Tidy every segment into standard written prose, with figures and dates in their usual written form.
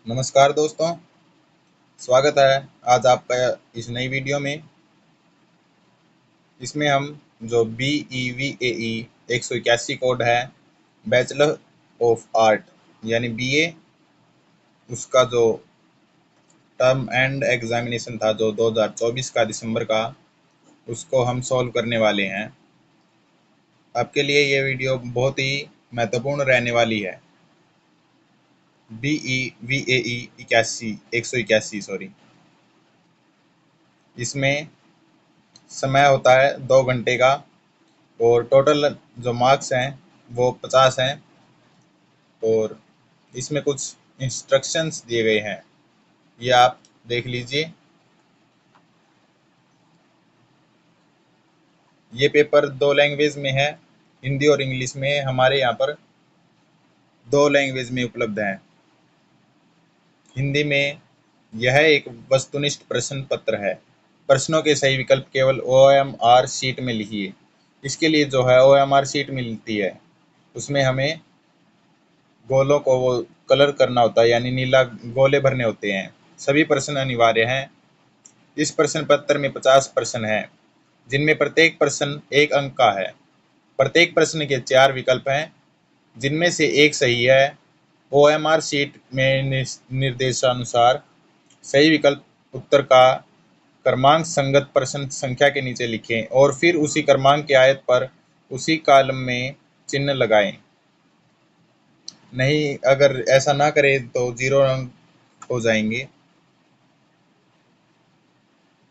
नमस्कार दोस्तों, स्वागत है आज आपका इस नई वीडियो में। इसमें हम जो BEVAE 181 कोड है, बैचलर ऑफ आर्ट यानी BA, उसका जो टर्म एंड एग्जामिनेशन था जो 2024 का दिसंबर का, उसको हम सॉल्व करने वाले हैं। आपके लिए ये वीडियो बहुत ही महत्वपूर्ण रहने वाली है। BEVAE 181 sorry. इसमें समय होता है 2 घंटे का और टोटल जो मार्क्स हैं वो 50 हैं। और इसमें कुछ इंस्ट्रक्शंस दिए गए हैं, ये आप देख लीजिए। ये पेपर 2 लैंग्वेज में है, हिंदी और इंग्लिश में। हमारे यहाँ पर 2 लैंग्वेज में उपलब्ध है। हिंदी में यह एक वस्तुनिष्ठ प्रश्न पत्र है। प्रश्नों के सही विकल्प केवल OMR शीट में लिखिए। इसके लिए जो है OMR शीट मिलती है, उसमें हमें गोलों को वो कलर करना होता है, यानी नीला गोले भरने होते हैं। सभी प्रश्न अनिवार्य हैं। इस प्रश्न पत्र में 50 प्रश्न हैं, जिनमें प्रत्येक प्रश्न 1 अंक का है। प्रत्येक प्रश्न के 4 विकल्प हैं, जिनमें से एक सही है। OMR शीट में निर्देशानुसार सही विकल्प उत्तर का क्रमांक संगत प्रश्न संख्या के नीचे लिखें और फिर उसी क्रमांक की आयत पर उसी कॉलम में चिन्ह लगाएं। नहीं, अगर ऐसा ना करें तो 0 अंक हो जाएंगे।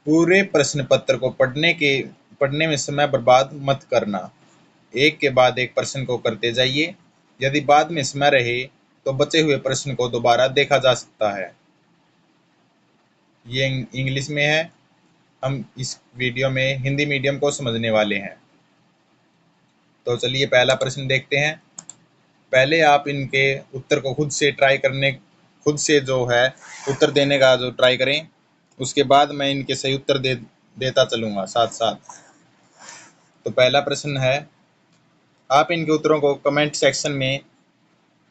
पूरे प्रश्न पत्र को पढ़ने में समय बर्बाद मत करना। एक के बाद एक प्रश्न को करते जाइए। यदि बाद में समय रहे तो बचे हुए प्रश्न को दोबारा देखा जा सकता है। ये इंग्लिश में है। हम इस वीडियो में हिंदी मीडियम को समझने वाले हैं। तो चलिए पहला प्रश्न देखते हैं। पहले आप इनके उत्तर को खुद से जो है उत्तर देने का जो ट्राई करें। उसके बाद मैं इनके सही उत्तर देता चलूँगा साथ साथ। तो पहला प्रश्न है, आप इनके उत्तरों को कमेंट सेक्शन में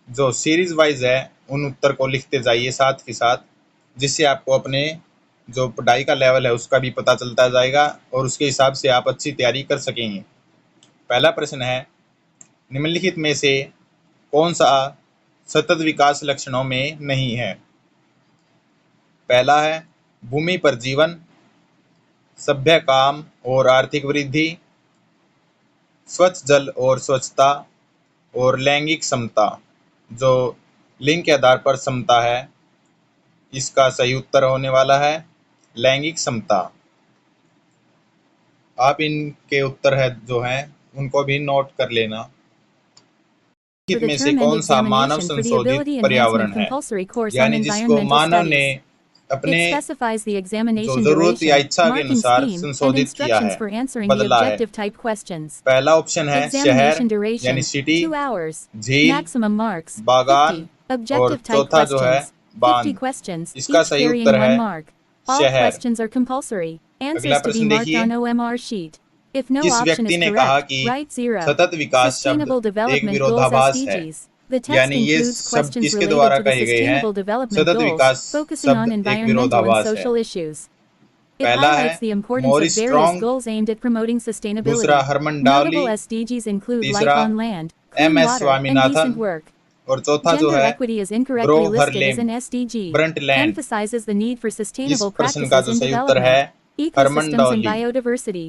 जो सीरीज वाइज है उन उत्तर को लिखते जाइए साथ के साथ, जिससे आपको अपने जो पढ़ाई का लेवल है उसका भी पता चलता जाएगा और उसके हिसाब से आप अच्छी तैयारी कर सकेंगे। पहला प्रश्न है, निम्नलिखित में से कौन सा सतत विकास लक्षणों में नहीं है? पहला है भूमि पर जीवन, सभ्य काम और आर्थिक वृद्धि, स्वच्छ जल और स्वच्छता, और लैंगिक समता। जो लिंग के आधार पर समता है, इसका सही उत्तर होने वाला है लैंगिक समता। आप इनके उत्तर है जो हैं उनको भी नोट कर लेना। For the में से term कौन end सा मानव examination for the संशोधित Ability पर्यावरण Enhancement है, compulsory course on यानी जिसको environmental मानव ने studies. अपने It specifies the जो examination जरूरत या duration, इच्छा के marking अनुसार scheme, and संशोधित किया instructions है, for answering the बदला है। objective type questions. पहला ऑप्शन है शहर Examination यानी duration, सिटी, 2 hours. झील, Maximum marks, बागान 50. और Objective type चौथा जो है questions, 50 बांध। questions, इसका each सही carrying उत्तर 1 है mark. All शहर। questions are compulsory. अगला Answers to be प्रश्न marked देखिए। on OMR sheet. If no किस option व्यक्ति is ने कहा correct, कि write 0. सतत विकास शब्द Sustainable एक Development Goals विरोधाभास है? SDGs. The text यानी ये includes शब्द questions किसके related द्वारा to the कहे गए हैं? Sustainable Development सतत Goals, विकास focusing on शब्द एक environmental and विरोधाभास है। social issues. It पहला है highlights the importance of Morris various strong, goals aimed at promoting दूसरा sustainability. हरमन Notable डावली, SDGs include तीसरा life on land, clean MS water, and Swaminathan, decent work. और चौथा जो Gender है equity is incorrectly Grove listed as हरलेम an SDG. Brundtland. Emphasizes the need for इस sustainable प्रश्न का practices जो in सही उत्तर है development, Harman ecosystems, and डावली। biodiversity.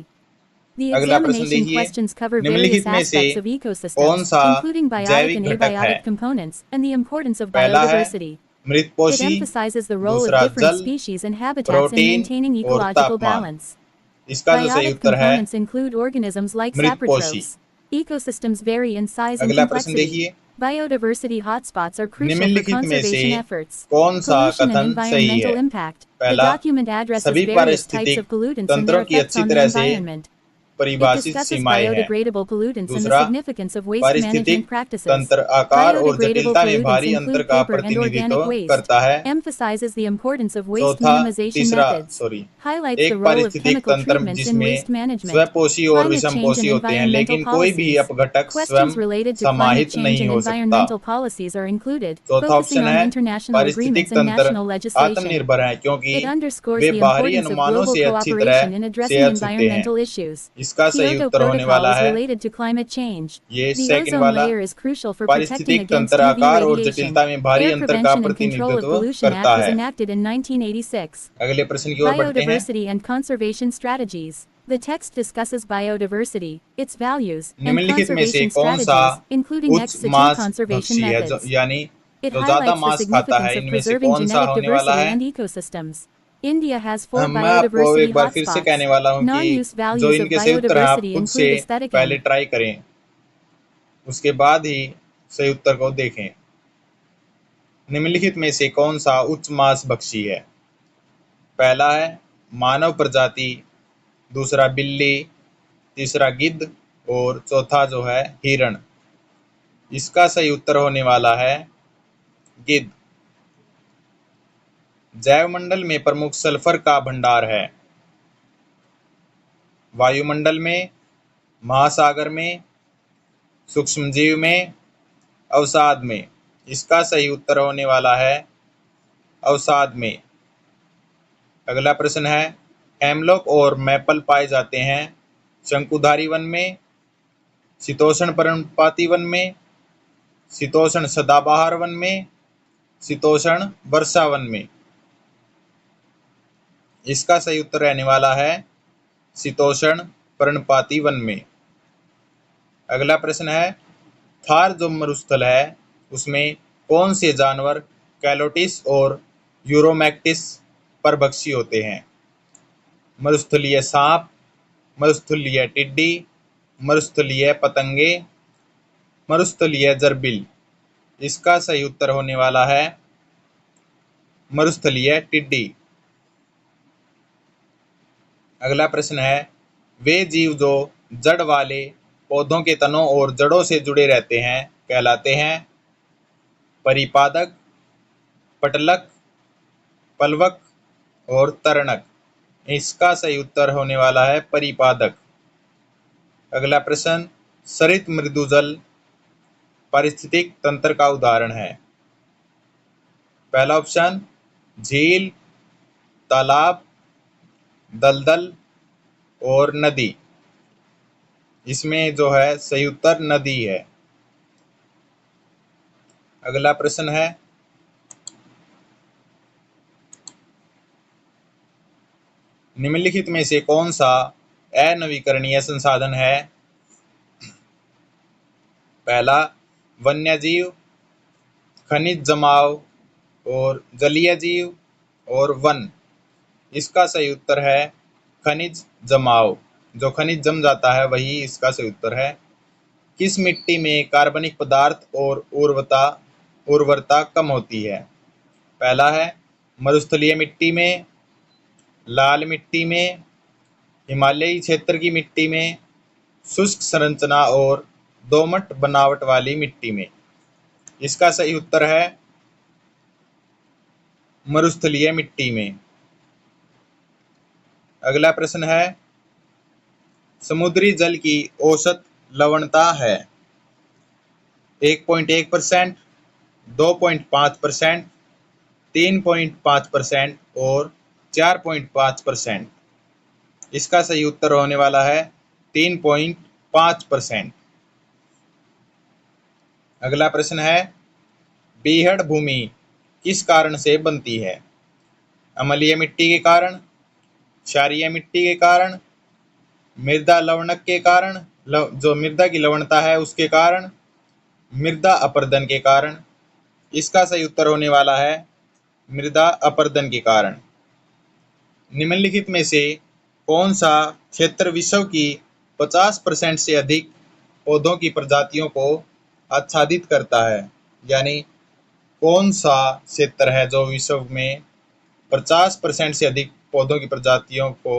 The अगला प्रश्न examination देखिए। questions cover various निम्नलिखित में से aspects of कौन ecosystems, सा including biotic जैविक and घटक है? abiotic components, and the importance of पहला है biodiversity. It मृतपोषी, emphasizes the role of दूसरा different जल, species and habitats in protein maintaining और ecological तापमान। balance. इसका जो सही Biotic उत्तर है components include organisms like मृतपोषी। saprotrophs. Ecosystems vary in size and अगला प्रश्न complexity. देखिए। Biodiversity hotspots are crucial for निम्नलिखित में से conservation efforts. कौन सा Pollution and कथन सही environmental है? impact. The पहला, document addresses सभी various types पारिस्थितिक of pollutants and तंत्रों their की effects अच्छी on the तरह से environment. परिभाषित discusses सीमाएं हैं। biodegradable pollutants and the दूसरा, significance of waste पारिस्थितिक management practices. तंत्र आकार और Biodegradable जटिलता में pollutants भारी अंतर include का paper and प्रतिनिधित्व organic waste, करता है। emphasizes the importance of waste चौथा, minimization methods, highlights the एक role of पारिस्थितिक chemical तंत्र treatments in जिसमें waste management, स्वपोषी और climate change विषमपोषी and होते हैं, environmental लेकिन कोई भी policies. अपघटक स्वयं Questions related to climate समाहित change नहीं and हो सकता। environmental policies are included, चौथा focusing ऑप्शन on है, international पारिस्थितिक agreements and तंत्र national legislation. आत्मनिर्भर है क्योंकि It underscores वे the बाहरी importance of अनुमानों global से अच्छी cooperation in तरह addressing से होते हैं। environmental issues. इसका सही Kyoto उत्तर होने Protocol वाला is है related to climate change. ये The सेकंड ozone वाला। layer is crucial for protecting पारिस्थितिक against तंत्र UV आकार और radiation. जटिलता में भारी Air अंतर का Prevention and Control of प्रतिनिधित्व Pollution करता Act was है। enacted in 1986. अगले प्रश्न की ओर बढ़ते हैं। Biodiversity and conservation strategies. The text discusses biodiversity, its values, and निम्नलिखित में से conservation कौन सा strategies, including उच्च next to मांस conservation भक्षी है, methods. यानी It जो ज्यादा highlights the मांस खाता है, significance of इनमें से preserving कौन सा genetic होने वाला diversity है। and ecosystems. India has 4 मैं आपको biodiversity एक बार फिर से hotspots. कहने वाला हूँ कि Non-use जो values of इनके सही उत्तर है आप biodiversity खुद से include aesthetic पहले and ट्राई करें, उसके बाद ही सही उत्तर को देखें। निम्नलिखित में से कौन सा उच्च मांस भक्षी है। पहला है मानव प्रजाति, दूसरा बिल्ली, तीसरा गिद्ध और चौथा जो है हिरण। इसका सही उत्तर होने वाला है गिद्ध। जैवमंडल में प्रमुख सल्फर का भंडार है। वायुमंडल में, महासागर में, सूक्ष्मजीव में, अवसाद में। इसका सही उत्तर होने वाला है अवसाद में। अगला प्रश्न है, हेमलॉक और मैपल पाए जाते हैं शंकुधारी वन में, शीतोष्ण पर्णपाती वन में, शीतोष्ण सदाबहार वन में, शीतोष्ण वर्षा वन में। इसका सही उत्तर रहने वाला है शीतोष्ण पर्णपाती वन में। अगला प्रश्न है, थार जो मरुस्थल है उसमें कौन से जानवर कैलोटिस और यूरोमैक्टिस परभक्षी होते हैं। मरुस्थलीय सांप, मरुस्थलीय टिड्डी, मरुस्थलीय पतंगे, मरुस्थलीय जरबिल। इसका सही उत्तर होने वाला है मरुस्थलीय टिड्डी। अगला प्रश्न है, वे जीव जो जड़ वाले पौधों के तनों और जड़ों से जुड़े रहते हैं कहलाते हैं परिपादक, पटलक, पलवक और तरणक। इसका सही उत्तर होने वाला है परिपादक। अगला प्रश्न, सरित मृदुजल पारिस्थितिक तंत्र का उदाहरण है। पहला ऑप्शन झील, तालाब, दलदल और नदी। इसमें जो है सही उत्तर नदी है। अगला प्रश्न है, निम्नलिखित में से कौन सा अनवीकरणीय संसाधन है। पहला वन्यजीव, खनिज जमाव और जलीय जीव और वन। इसका सही उत्तर है खनिज जमाव। जो खनिज जम जाता है वही इसका सही उत्तर है। किस मिट्टी में कार्बनिक पदार्थ और उर्वरता कम होती है। पहला है मरुस्थलीय मिट्टी में, लाल मिट्टी में, हिमालयी क्षेत्र की मिट्टी में, शुष्क संरचना और दोमट बनावट वाली मिट्टी में। इसका सही उत्तर है मरुस्थलीय मिट्टी में। अगला प्रश्न है, समुद्री जल की औसत लवणता है 1.1%, 2.5%, 3.5% और 4.5%। इसका सही उत्तर होने वाला है 3.5%। अगला प्रश्न है, बीहड़ भूमि किस कारण से बनती है। अम्लीय मिट्टी के कारण, क्षारीय मिट्टी के कारण, मृदा लवणक के कारण, जो मृदा की लवणता है उसके कारण, मृदा अपरदन के कारण। इसका सही उत्तर होने वाला है मृदा अपरदन के कारण। निम्नलिखित में से कौन सा क्षेत्र विश्व की 50% से अधिक पौधों की प्रजातियों को आच्छादित करता है। यानी कौन सा क्षेत्र है जो विश्व में 50% से अधिक पौधों की प्रजातियों को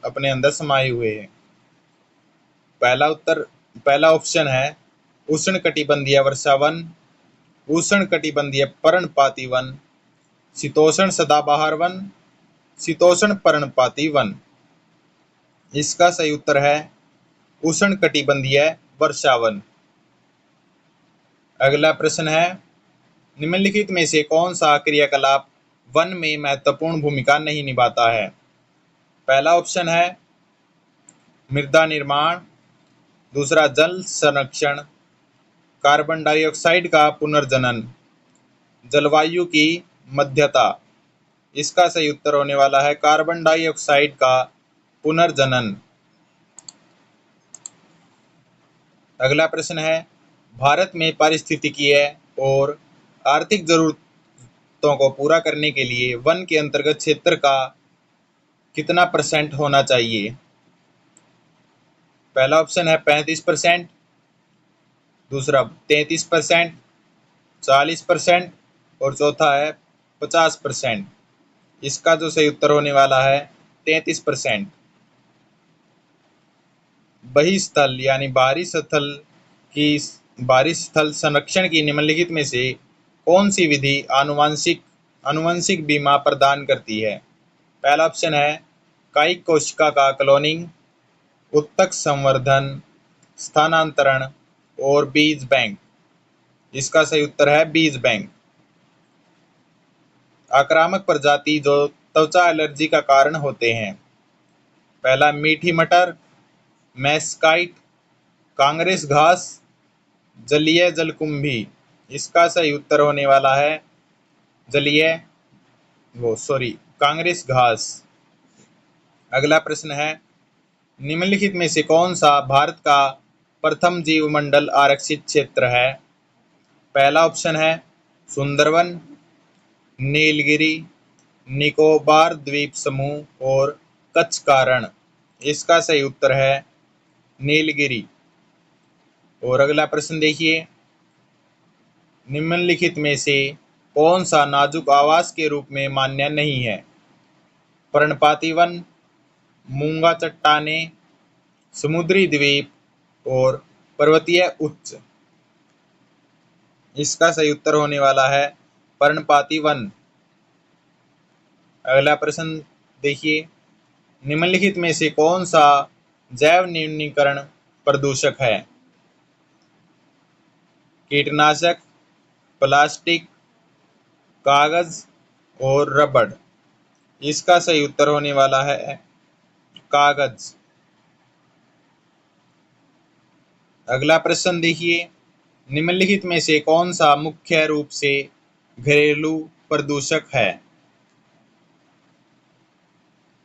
अपने अंदर समाये हुए है। पहला ऑप्शन है उष्णकटिबंधीय वर्षावन, उष्णकटिबंधीय पर्णपाती वन, शीतोष्ण सदाबहार वन, शीतोष्ण पर्णपाती वन। इसका सही उत्तर है उष्णकटिबंधीय वर्षावन। अगला प्रश्न है, निम्नलिखित में से कौन सा क्रियाकलाप वन में महत्वपूर्ण भूमिका नहीं निभाता है? पहला ऑप्शन है मृदा निर्माण, दूसरा जल संरक्षण, कार्बन डाइऑक्साइड का पुनर्जनन, जलवायु की मध्यता। इसका सही उत्तर होने वाला है कार्बन डाइऑक्साइड का पुनर्जनन। अगला प्रश्न है, भारत में पारिस्थितिकीय और आर्थिक जरूरतों को पूरा करने के लिए वन के अंतर्गत क्षेत्र का कितना % होना चाहिए? पहला ऑप्शन है 35%, दूसरा 33%, 40% और चौथा है 50%। इसका जो सही उत्तर होने वाला है 33%। बहिस्थल यानी बाहरी स्थल संरक्षण की निम्नलिखित में से कौन सी विधि आनुवंशिक बीमा प्रदान करती है? पहला ऑप्शन है कायिक कोशिका का क्लोनिंग, उत्तक संवर्धन, स्थानांतरण और बीज बैंक। इसका सही उत्तर है बीज बैंक। आक्रामक प्रजाति जो त्वचा एलर्जी का कारण होते हैं। पहला मीठी मटर, मैस्काइट, कांग्रेस घास, जलीय जलकुंभी। इसका सही उत्तर होने वाला है कांग्रेस घास। अगला प्रश्न है, निम्नलिखित में से कौन सा भारत का प्रथम जीवमंडल आरक्षित क्षेत्र है? पहला ऑप्शन है सुंदरवन, नीलगिरी, निकोबार द्वीप समूह और कच्छ का रण। इसका सही उत्तर है नीलगिरी। और अगला प्रश्न देखिए, निम्नलिखित में से कौन सा नाजुक आवास के रूप में मान्य नहीं है? पर्णपाती वन, मूंगा चट्टाने, समुद्री द्वीप और पर्वतीय उच्च। इसका सही उत्तर होने वाला है पर्णपाती वन। अगला प्रश्न देखिए, निम्नलिखित में से कौन सा जैव न्यूनीकरण प्रदूषक है? कीटनाशक, प्लास्टिक, कागज और रबड़। इसका सही उत्तर होने वाला है कागज। अगला प्रश्न देखिए, निम्नलिखित में से कौन सा मुख्य रूप से घरेलू प्रदूषक है?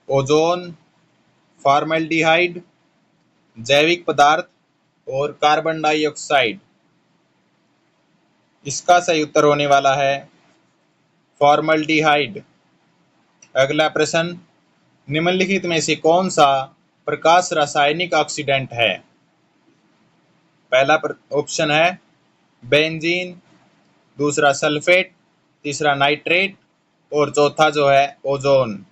ओजोन, फॉर्मल्डिहाइड, जैविक पदार्थ और कार्बन डाइऑक्साइड। इसका सही उत्तर होने वाला है फॉर्मल्डिहाइड। अगला प्रश्न, निम्नलिखित में से कौन सा प्रकाश रासायनिक ऑक्सीडेंट है? पहला ऑप्शन है बेंजीन, दूसरा सल्फेट, तीसरा नाइट्रेट और चौथा जो है ओजोन।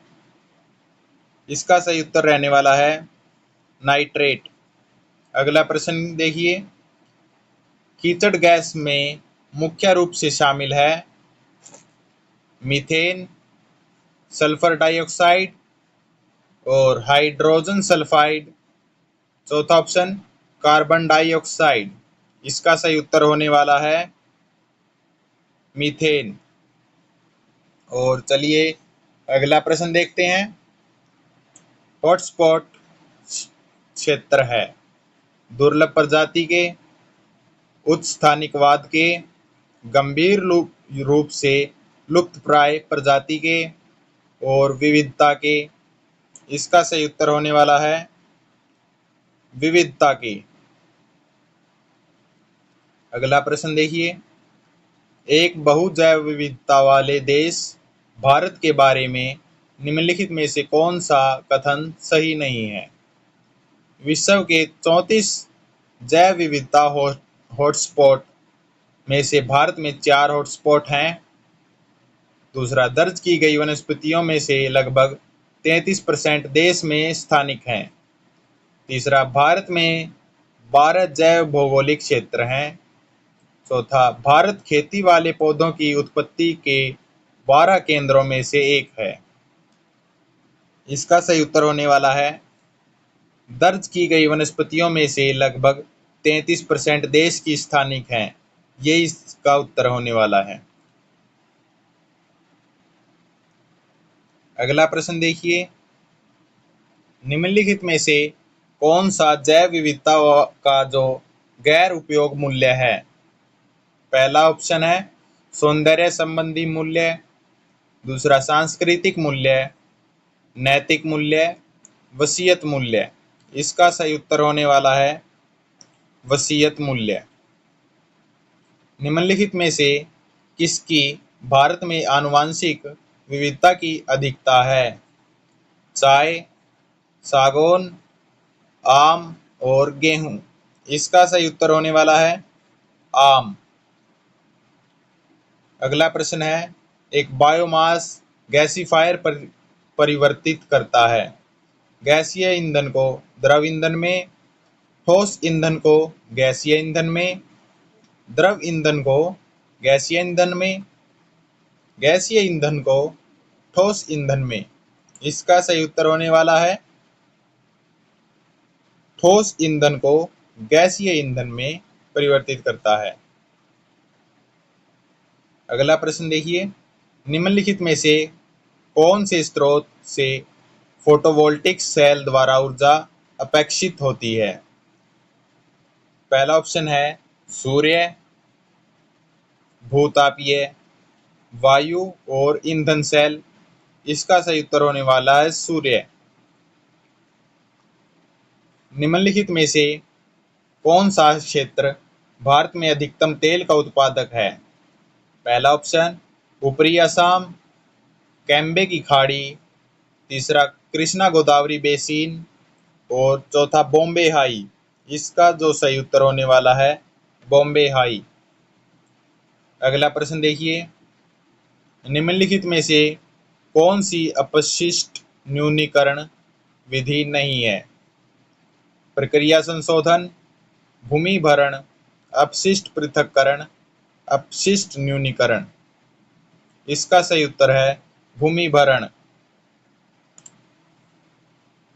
इसका सही उत्तर रहने वाला है नाइट्रेट। अगला प्रश्न देखिए, कीचड़ गैस में मुख्य रूप से शामिल है मीथेन, सल्फर डाइऑक्साइड और हाइड्रोजन सल्फाइड। चौथा ऑप्शन कार्बन डाइऑक्साइड। इसका सही उत्तर होने वाला है मीथेन। और चलिए अगला प्रश्न देखते हैं। हॉटस्पॉट क्षेत्र है दुर्लभ प्रजाति के, उच्च स्थानिकवाद के, गंभीर रूप से लुप्तप्राय प्रजाति के और विविधता के। इसका सही उत्तर होने वाला है विविधता के। अगला प्रश्न देखिए, एक बहुजैव विविधता वाले देश भारत के बारे में निम्नलिखित में से कौन सा कथन सही नहीं है? विश्व के 34 जैव विविधता हॉटस्पॉट में से भारत में 4 हॉटस्पॉट हैं। दूसरा, दर्ज की गई वनस्पतियों में से लगभग 33% देश में स्थानिक हैं। तीसरा, भारत में 12 जैव भौगोलिक क्षेत्र हैं। चौथा, भारत खेती वाले पौधों की उत्पत्ति के 12 केंद्रों में से एक है। इसका सही उत्तर होने वाला है दर्ज की गई वनस्पतियों में से लगभग 33% देश की स्थानिक हैं। ये इसका उत्तर होने वाला है। अगला प्रश्न देखिए, निम्नलिखित में से कौन सा जैव विविधता का जो गैर उपयोग मूल्य है? पहला ऑप्शन है सौंदर्य संबंधी मूल्य, दूसरा सांस्कृतिक मूल्य, नैतिक मूल्य, वसीयत मूल्य। इसका सही उत्तर होने वाला है वसीयत मूल्य। निम्नलिखित में से किसकी भारत में आनुवंशिक विविधता की अधिकता है? चाय, सागौन, आम और गेहूं। इसका सही उत्तर होने वाला है आम। अगला प्रश्न है, एक बायोमास गैसीफायर परिवर्तित करता है गैसीय ईंधन को द्रव ईंधन में, ठोस ईंधन को गैसीय ईंधन में, द्रव ईंधन को गैसीय ईंधन में, गैसीय ईंधन को ठोस ईंधन में। इसका सही उत्तर होने वाला है ठोस ईंधन को गैसीय ईंधन में परिवर्तित करता है। अगला प्रश्न देखिए, निम्नलिखित में से कौन से स्रोत से फोटोवोल्टिक सेल द्वारा ऊर्जा अपेक्षित होती है? पहला ऑप्शन है सूर्य, भूतापीय, वायु और ईंधन सेल। इसका सही उत्तर होने वाला है सूर्य। निम्नलिखित में से कौन सा क्षेत्र भारत में अधिकतम तेल का उत्पादक है? पहला ऑप्शन ऊपरी असम, कैम्बे की खाड़ी, तीसरा कृष्णा गोदावरी बेसिन और चौथा बॉम्बे हाई। इसका जो सही उत्तर होने वाला है बॉम्बे हाई। अगला प्रश्न देखिए, निम्नलिखित में से कौन सी अपशिष्ट न्यूनीकरण विधि नहीं है? प्रक्रिया संशोधन, भूमि भरण, अपशिष्ट पृथक्करण, अपशिष्ट न्यूनीकरण। इसका सही उत्तर है भूमि भरण।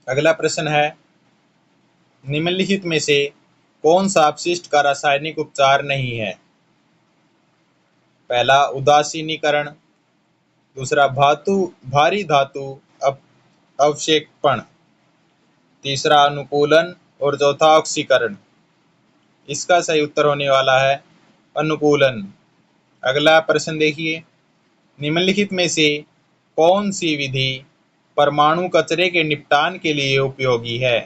अगला प्रश्न है, निम्नलिखित में से कौन सा अपशिष्ट का रासायनिक उपचार नहीं है? पहला उदासीनीकरण, दूसरा भारी धातु अवक्षेपण, तीसरा अनुकूलन और चौथा ऑक्सीकरण। इसका सही उत्तर होने वाला है अनुकूलन। अगला प्रश्न देखिए, निम्नलिखित में से कौन सी विधि परमाणु कचरे के निपटान के लिए उपयोगी है?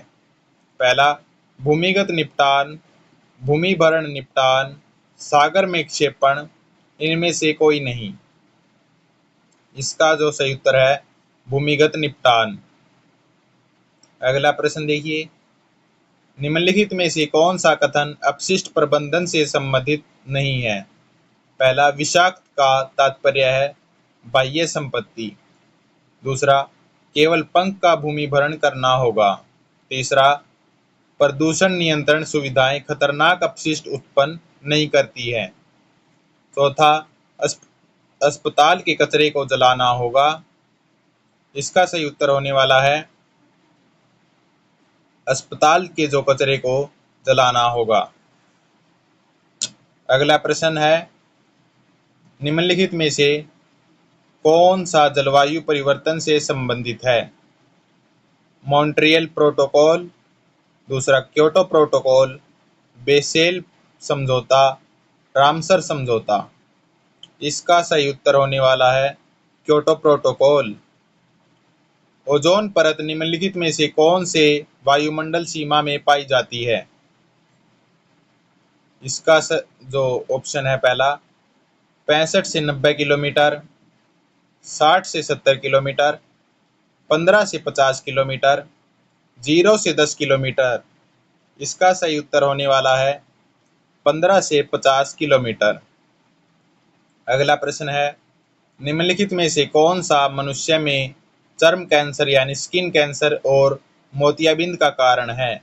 पहला भूमिगत निपटान, भूमि भरण निपटान, सागर में क्षेपण। इनमें से कोई नहीं। इसका जो सही उत्तर है भूमिगत निपटान। अगला प्रश्न देखिए, निम्नलिखित में से कौन सा कथन अपशिष्ट प्रबंधन से संबंधित नहीं है? पहला विषाक्त का तात्पर्य है बाह्य संपत्ति, दूसरा केवल पंख का भूमि भरण करना होगा, तीसरा प्रदूषण नियंत्रण सुविधाएं खतरनाक अपशिष्ट उत्पन्न नहीं करती है, चौथा अस्पताल के कचरे को जलाना होगा। इसका सही उत्तर होने वाला है अस्पताल के जो कचरे को जलाना होगा। अगला प्रश्न है, निम्नलिखित में से कौन सा जलवायु परिवर्तन से संबंधित है? मॉन्ट्रियल प्रोटोकॉल, दूसरा क्योटो प्रोटोकॉल, बेसेल समझौता, रामसर समझौता। इसका सही उत्तर होने वाला है क्योटो प्रोटोकॉल। ओजोन परत निम्नलिखित में से कौन से वायुमंडल सीमा में पाई जाती है? इसका जो ऑप्शन है पहला 65 से 90 किलोमीटर, 60 से 70 किलोमीटर, 15 से 50 किलोमीटर, 0 से 10 किलोमीटर। इसका सही उत्तर होने वाला है 15 से 50 किलोमीटर। अगला प्रश्न है, निम्नलिखित में से कौन सा मनुष्य में चर्म कैंसर यानी स्किन कैंसर और मोतियाबिंद का कारण है?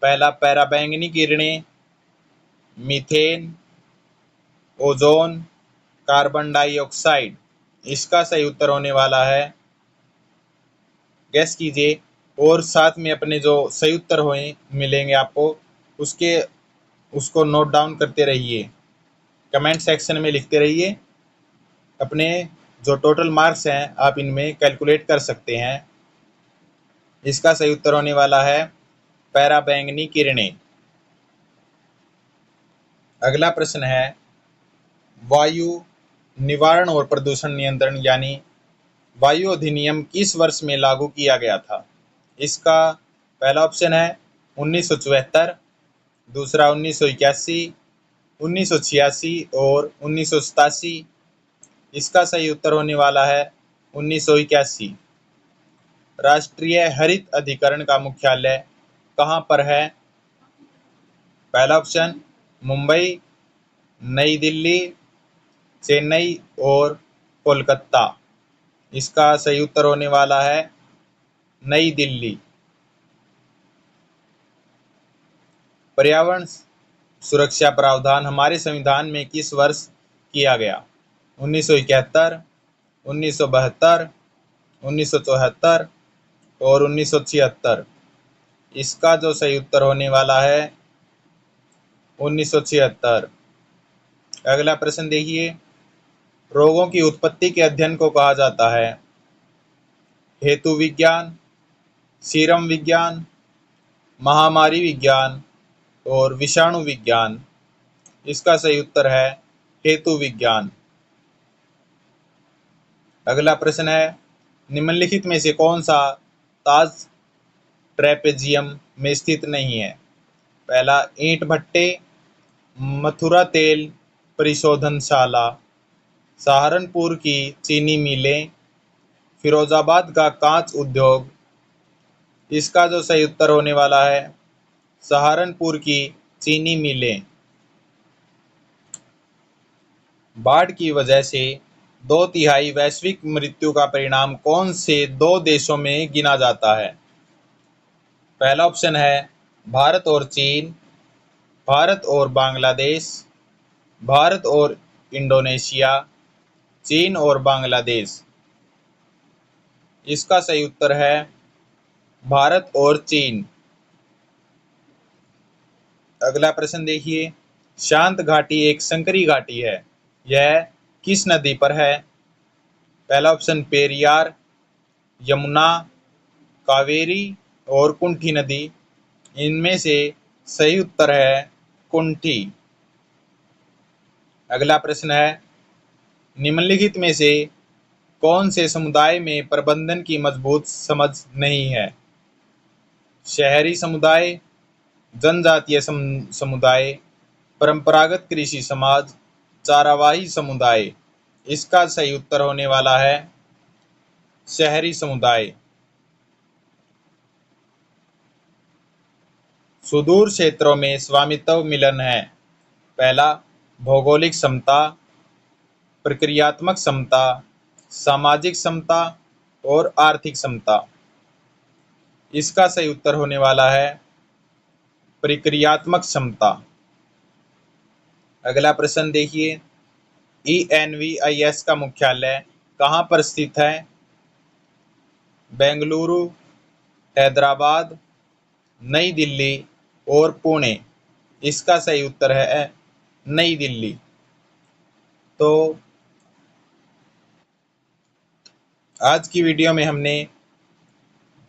पहला पराबैंगनी किरणें, मीथेन, ओजोन, कार्बन डाइऑक्साइड। इसका सही उत्तर होने वाला है, गैस कीजिए और साथ में अपने जो सही उत्तर होए मिलेंगे आपको उसको नोट डाउन करते रहिए, कमेंट सेक्शन में लिखते रहिए। अपने जो टोटल मार्क्स हैं आप इनमें कैलकुलेट कर सकते हैं। इसका सही उत्तर होने वाला है पराबैंगनी किरणें। अगला प्रश्न है, वायु निवारण और प्रदूषण नियंत्रण यानी वायु अधिनियम किस वर्ष में लागू किया गया था? इसका पहला ऑप्शन है 1974, दूसरा 1981, 1986 और 1987। इसका सही उत्तर होने वाला है 1981। राष्ट्रीय हरित अधिकरण का मुख्यालय कहाँ पर है? पहला ऑप्शन मुंबई, नई दिल्ली, चेन्नई और कोलकाता। इसका सही उत्तर होने वाला है नई दिल्ली। पर्यावरण सुरक्षा प्रावधान हमारे संविधान में किस वर्ष किया गया? 1971, 1972, 1974 और 1976। इसका जो सही उत्तर होने वाला है 1976। अगला प्रश्न देखिए, रोगों की उत्पत्ति के अध्ययन को कहा जाता है? हेतु विज्ञान, सीरम विज्ञान, महामारी विज्ञान और विषाणु विज्ञान। इसका सही उत्तर है हेतु विज्ञान। अगला प्रश्न है, निम्नलिखित में से कौन सा ताज ट्रेपेजियम में स्थित नहीं है? पहला ईंट भट्टे, मथुरा तेल परिशोधनशाला, सहारनपुर की चीनी मिलें, फिरोजाबाद का कांच उद्योग। इसका जो सही उत्तर होने वाला है सहारनपुर की चीनी मिलें। बाढ़ की वजह से 2/3 वैश्विक मृत्यु का परिणाम कौन से 2 देशों में गिना जाता है? पहला ऑप्शन है भारत और चीन, भारत और बांग्लादेश, भारत और इंडोनेशिया, चीन और बांग्लादेश। इसका सही उत्तर है भारत और चीन। अगला प्रश्न देखिए, शांत घाटी एक संकरी घाटी है, यह किस नदी पर है? पहला ऑप्शन पेरियार, यमुना, कावेरी और कुंठी नदी। इनमें से सही उत्तर है कुंठी। अगला प्रश्न है, निम्नलिखित में से कौन से समुदाय में प्रबंधन की मजबूत समझ नहीं है? शहरी समुदाय, जनजातीय समुदाय, परंपरागत कृषि समाज, चारावाही समुदाय। इसका सही उत्तर होने वाला है शहरी समुदाय। सुदूर क्षेत्रों में स्वामित्व मिलन है? पहला भौगोलिक समता, प्रक्रियात्मक समता, सामाजिक समता और आर्थिक समता। इसका सही उत्तर होने वाला है प्रक्रियात्मक समता। अगला प्रश्न देखिए, ENVIS का मुख्यालय कहाँ पर स्थित है? बेंगलुरु, हैदराबाद, नई दिल्ली और पुणे। इसका सही उत्तर है नई दिल्ली। तो आज की वीडियो में हमने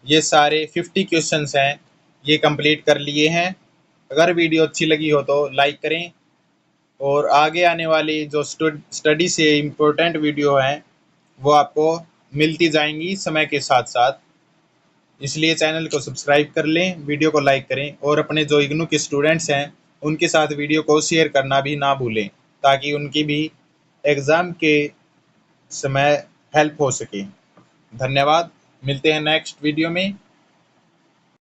ये सारे 50 क्वेश्चंस हैं ये कंप्लीट कर लिए हैं। अगर वीडियो अच्छी लगी हो तो लाइक करें और आगे आने वाली जो स्टडी से इम्पोर्टेंट वीडियो हैं वो आपको मिलती जाएंगी समय के साथ साथ। इसलिए चैनल को सब्सक्राइब कर लें, वीडियो को लाइक करें और अपने जो इग्नू के स्टूडेंट्स हैं उनके साथ वीडियो को शेयर करना भी ना भूलें, ताकि उनकी भी एग्ज़ाम के समय हेल्प हो सके। धन्यवाद, मिलते हैं नेक्स्ट वीडियो में।